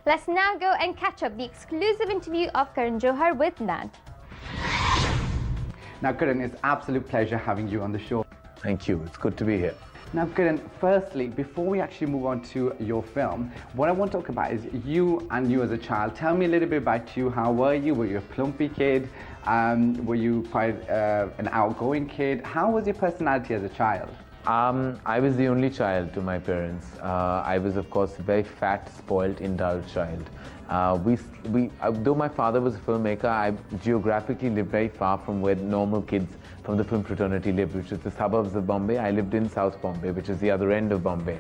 Let's now go and catch up the exclusive interview of Karan Johar with Nat. Now, Karan, it's an absolute pleasure having you on the show. Thank you. It's good to be here. Now, Karan, firstly, before we actually move on to your film, what I want to talk about is you as a child. Tell me a little bit about you. How were you? Were you a plumpy kid? Were you quite an outgoing kid? How was your personality as a child? I was the only child to my parents. I was, of course, a very fat, spoilt, indulged child. Though my father was a filmmaker, I geographically lived very far from where normal kids from the film fraternity lived, which is the suburbs of Bombay. I lived in South Bombay, which is the other end of Bombay.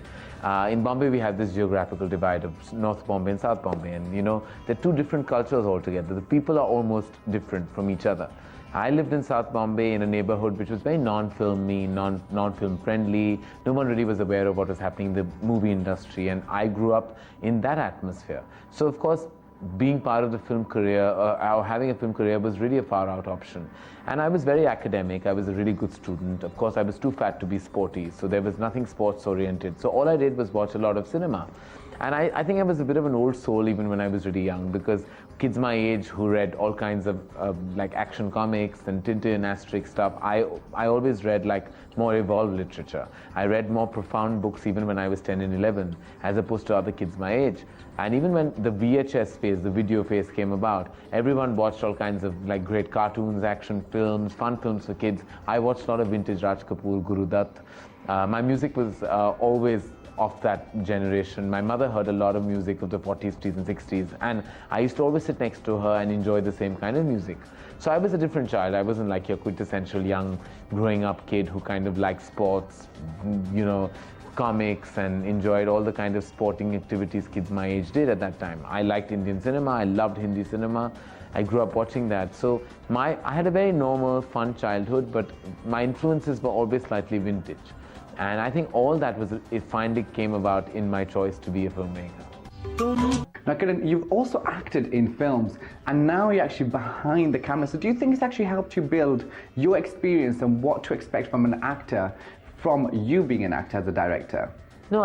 In Bombay, we have this geographical divide of North Bombay and South Bombay, and they're two different cultures altogether. The people are almost different from each other. I lived in South Bombay in a neighborhoody which was very non-filmy, non-film friendly. No one really was aware of what was happening in the movie industry, and I grew up in that atmosphere. So, of course, being part of the film career or having a film career was really a far-out option. And I was very academic. I was a really good student. Of course, I was too fat to be sporty, so there was nothing sports-oriented. So all I did was watch a lot of cinema. And I think I was a bit of an old soul even when I was really young, because kids my age who read all kinds of like action comics and Tintin and Asterix stuff, I always read like more evolved literature. I read more profound books even when I was 10 and 11, as opposed to other kids my age. And even when the VHS phase, the video phase came about, everyone watched all kinds of like great cartoons, action films, fun films for kids. I watched a lot of vintage Raj Kapoor, Guru Dutt. My music was always of that generation. My mother heard a lot of music of the 40s, 50s and 60s, and I used to always sit next to her and enjoy the same kind of music. So I was a different child. I wasn't like your quintessential young growing up kid who kind of liked sports, comics, and enjoyed all the kind of sporting activities kids my age did at that time. I liked Indian cinema. I loved Hindi cinema. I grew up watching that. So I had a very normal, fun childhood, but my influences were always slightly vintage. And I think all that it finally came about in my choice to be a filmmaker. Now, Karan, you've also acted in films, and now you're actually behind the camera. So do you think it's actually helped you build your experience and what to expect from an actor, from you being an actor as a director? No,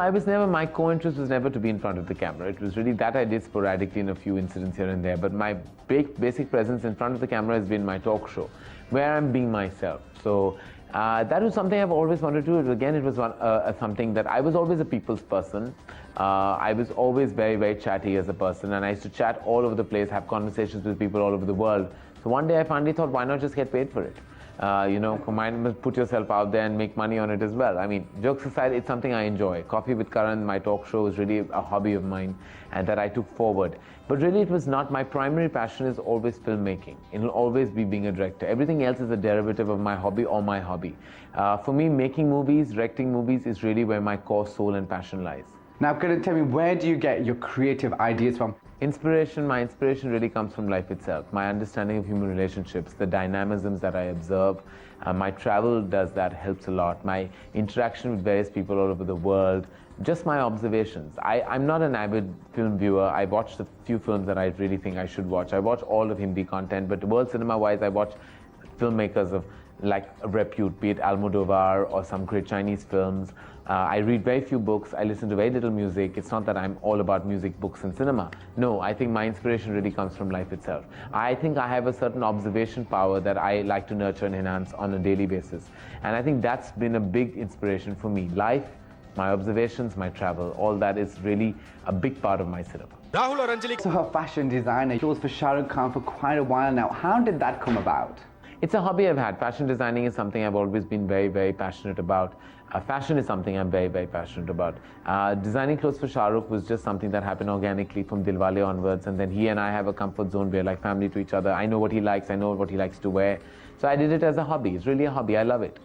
my co-interest was never to be in front of the camera. It was really that I did sporadically in a few incidents here and there. But my basic presence in front of the camera has been my talk show, where I'm being myself. So that was something I've always wanted to do. Again, it was something that I was always a people's person. I was always very, very chatty as a person, and I used to chat all over the place, have conversations with people all over the world. So one day I finally thought, why not just get paid for it? Put yourself out there and make money on it as well. I mean, jokes aside, it's something I enjoy. Coffee with Karan, my talk show, is really a hobby of mine and that I took forward. But really, it was not. My primary passion is always filmmaking. It'll always be being a director. Everything else is a derivative of my hobby or my hobby. For me, making movies, directing movies is really where my core soul and passion lies. Now, Karan, tell me, where do you get your creative ideas from? My inspiration really comes from life itself. My understanding of human relationships, the dynamisms that I observe. My travel does that, helps a lot. My interaction with various people all over the world, just my observations. I'm not an avid film viewer. I watch the few films that I really think I should watch. I watch all of Hindi content, but world cinema-wise, I watch filmmakers of like repute, be it Almodovar or some great Chinese films. I read very few books. I listen to very little music. It's not that I'm all about music, books, and cinema. No, I think my inspiration really comes from life itself. I think I have a certain observation power that I like to nurture and enhance on a daily basis. And I think that's been a big inspiration for me. Life, my observations, my travel, all that is really a big part of my cinema. Rahul or Anjali? So her fashion designer, she was for Shah Rukh Khan for quite a while now. How did that come about? It's a hobby I've had. Fashion designing is something I've always been very, very passionate about. Fashion is something I'm very, very passionate about. Designing clothes for Shah Rukh was just something that happened organically from Dilwale onwards, and then he and I have a comfort zone. We're like family to each other. I know what he likes, I know what he likes to wear. So I did it as a hobby. It's really a hobby. I love it.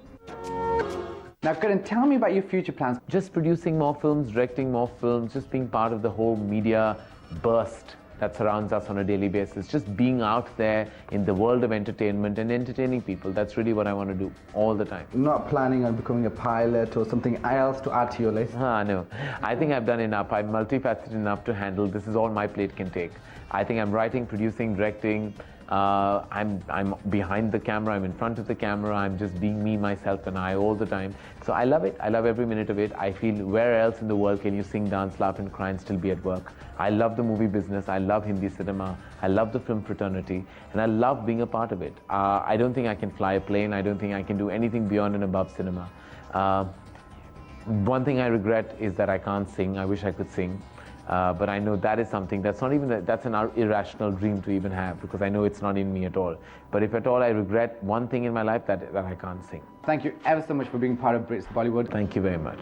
Now, Karan, tell me about your future plans. Just producing more films, directing more films, just being part of the whole media burst that surrounds us on a daily basis. Just being out there in the world of entertainment and entertaining people. That's really what I want to do all the time. Not planning on becoming a pilot or something else to add to your list? No. I think I've done enough. I'm multifaceted enough to handle. This is all my plate can take. I think I'm writing, producing, directing, I'm behind the camera, I'm in front of the camera, I'm just being me, myself, and I all the time. So I love it. I love every minute of it. I feel where else in the world can you sing, dance, laugh, and cry and still be at work? I love the movie business. I love Hindi cinema. I love the film fraternity, and I love being a part of it. I don't think I can fly a plane. I don't think I can do anything beyond and above cinema. One thing I regret is that I can't sing. I wish I could sing. But I know that is something that's not even that's an irrational dream to even have, because I know it's not in me at all. But if at all I regret one thing in my life, that I can't sing. Thank you ever so much for being part of Brits Bollywood. Thank you very much.